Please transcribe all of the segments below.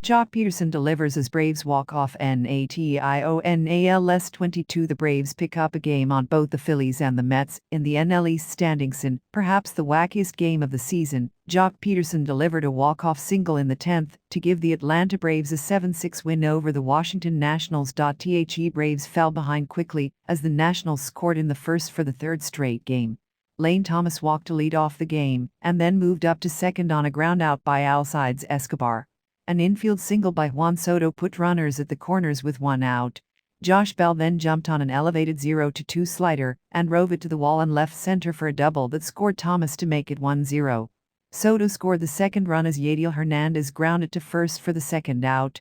Joc Pederson delivers as Braves walk off NATIONALS 22. The Braves pick up a game on both the Phillies and the Mets in the NL East standings in perhaps the wackiest game of the season. Joc Pederson delivered a walk-off single in the 10th to give the Atlanta Braves a 7-6 win over the Washington Nationals. The Braves fell behind quickly as the Nationals scored in the first for the third straight game. Lane Thomas walked to lead off the game and then moved up to second on a groundout by Alcides Escobar. An infield single by Juan Soto put runners at the corners with one out. Josh Bell then jumped on an elevated 0-2 slider and drove it to the wall and left center for a double that scored Thomas to make it 1-0. Soto scored the second run as Yadiel Hernandez grounded to first for the second out.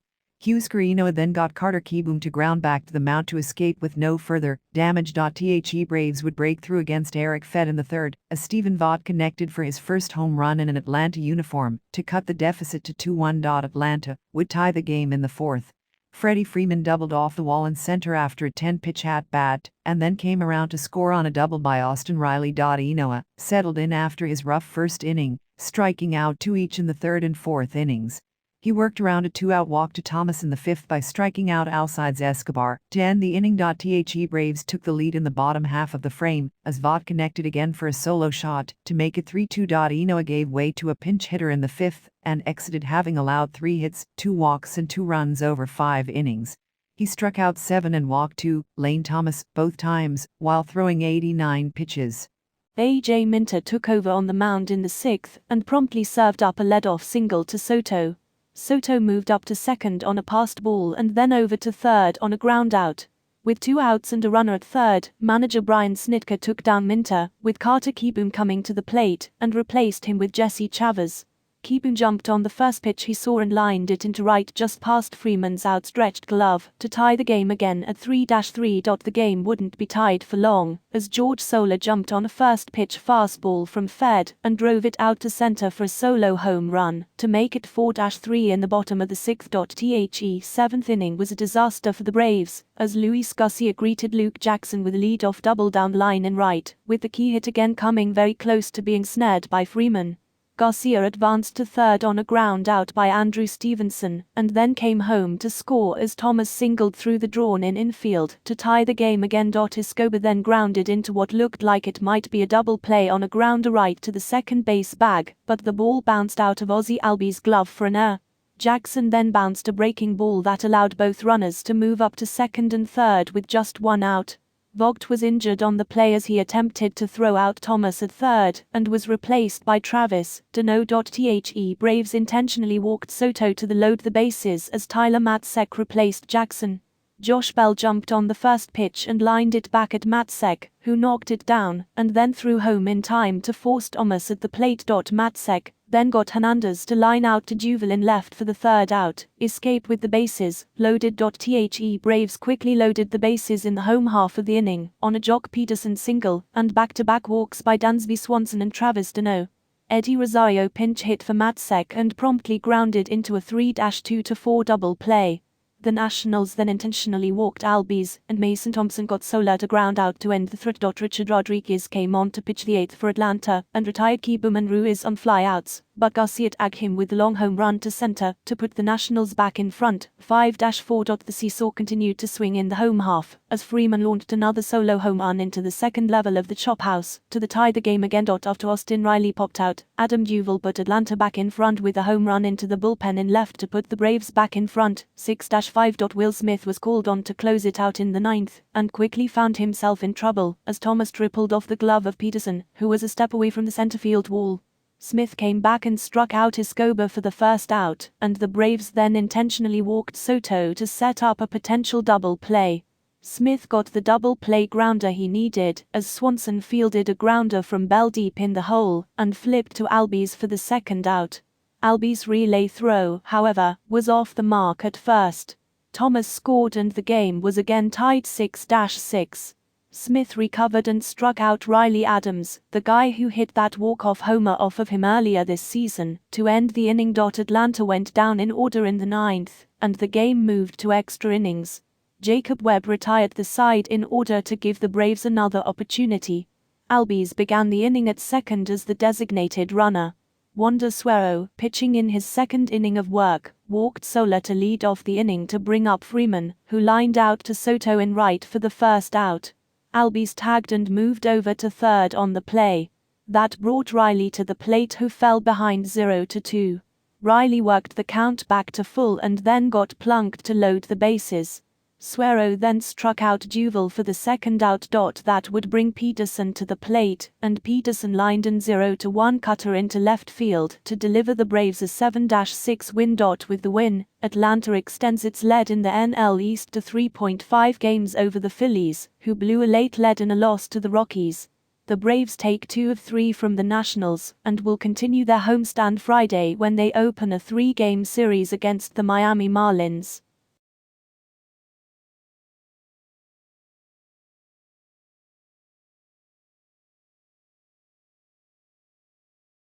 Carino then got Carter Kieboom to ground back to the mound to escape with no further damage. The Braves would break through against Eric Fed in the third, as Stephen Vaught connected for his first home run in an Atlanta uniform to cut the deficit to 2-1. Atlanta would tie the game in the fourth. Freddie Freeman doubled off the wall in center after a 10-pitch at-bat, and then came around to score on a double by Austin Riley. Enoa settled in after his rough first inning, striking out two each in the third and fourth innings. He worked around a two-out walk to Thomas in the fifth by striking out Alcides Escobar to end the inning. The Braves took the lead in the bottom half of the frame as Vaught connected again for a solo shot to make it 3-2. Enoa gave way to a pinch hitter in the fifth and exited having allowed 3 hits, 2 walks and 2 runs over 5 innings. He struck out 7 and walked 2, Lane Thomas, both times, while throwing 89 pitches. A.J. Minter took over on the mound in the sixth and promptly served up a leadoff single to Soto. Soto moved up to second on a passed ball and then over to third on a groundout. With 2 outs and a runner at third, manager Brian Snitker took down Minter, with Carter Kieboom coming to the plate and replaced him with Jesse Chavez. Kieboom jumped on the first pitch he saw and lined it into right just past Freeman's outstretched glove to tie the game again at 3-3. The game wouldn't be tied for long, as George Soler jumped on a first pitch fastball from Fed and drove it out to center for a solo home run to make it 4-3 in the bottom of the sixth. The seventh inning was a disaster for the Braves, as Luis Garcia greeted Luke Jackson with a lead-off double down the line in right, with the key hit again coming very close to being snared by Freeman. Garcia advanced to third on a ground out by Andrew Stevenson, and then came home to score as Thomas singled through the drawn-in infield to tie the game again. Escobar then grounded into what looked like it might be a double play on a grounder right to the second base bag, but the ball bounced out of Ozzie Albies' glove for an error. Jackson then bounced a breaking ball that allowed both runners to move up to second and third with just 1 out. Vogt was injured on the play as he attempted to throw out Thomas at third and was replaced by Travis Deneau. The Braves intentionally walked Soto to load the bases as Tyler Matzek replaced Jackson. Josh Bell jumped on the first pitch and lined it back at Matzek, who knocked it down and then threw home in time to force Thomas at the plate. Matzek then got Hernandez to line out to Duval in left for the third out, escape with the bases loaded. The Braves quickly loaded the bases in the home half of the inning on a Joc Pederson single and back-to-back walks by Dansby Swanson and Travis Deneau. Eddie Rosario pinch hit for Matzek and promptly grounded into a 3-2-4 double play. The Nationals then intentionally walked Albies, and Mason Thompson got Soler to ground out to end the threat. Richard Rodriguez came on to pitch the 8th for Atlanta and retired Kieboom and Ruiz on flyouts, but Garcia tagged him with the long home run to center to put the Nationals back in front, 5-4. The seesaw continued to swing in the home half, as Freeman launched another solo home run into the second level of the chop house to tie the game again. After Austin Riley popped out, Adam Duval put Atlanta back in front with a home run into the bullpen in left to put the Braves back in front, 6-5. Will Smith was called on to close it out in the 9th, and quickly found himself in trouble as Thomas tripled off the glove of Pederson, who was a step away from the center field wall. Smith came back and struck out Escobar for the first out, and the Braves then intentionally walked Soto to set up a potential double play. Smith got the double play grounder he needed as Swanson fielded a grounder from Bell deep in the hole and flipped to Albies for the second out. Albies' relay throw, however, was off the mark at first. Thomas scored and the game was again tied 6-6. Smith recovered and struck out Riley Adams, the guy who hit that walk-off homer off of him earlier this season, to end the inning. Atlanta went down in order in the 9th, and the game moved to extra innings. Jacob Webb retired the side in order to give the Braves another opportunity. Albies began the inning at second as the designated runner. Wander Suero, pitching in his second inning of work, walked Soler to lead off the inning to bring up Freeman, who lined out to Soto in right for the first out. Albies tagged and moved over to third on the play. That brought Riley to the plate, who fell behind 0-2. Riley worked the count back to full and then got Plunked to load the bases. Suero then struck out Duval for the second out. That would bring Pederson to the plate, and Pederson lined an 0-1 cutter into left field to deliver the Braves a 7-6 win. With the win, Atlanta extends its lead in the NL East to 3.5 games over the Phillies, who blew a late lead in a loss to the Rockies. The Braves take 2 of 3 from the Nationals and will continue their homestand Friday when they open a 3-game series against the Miami Marlins.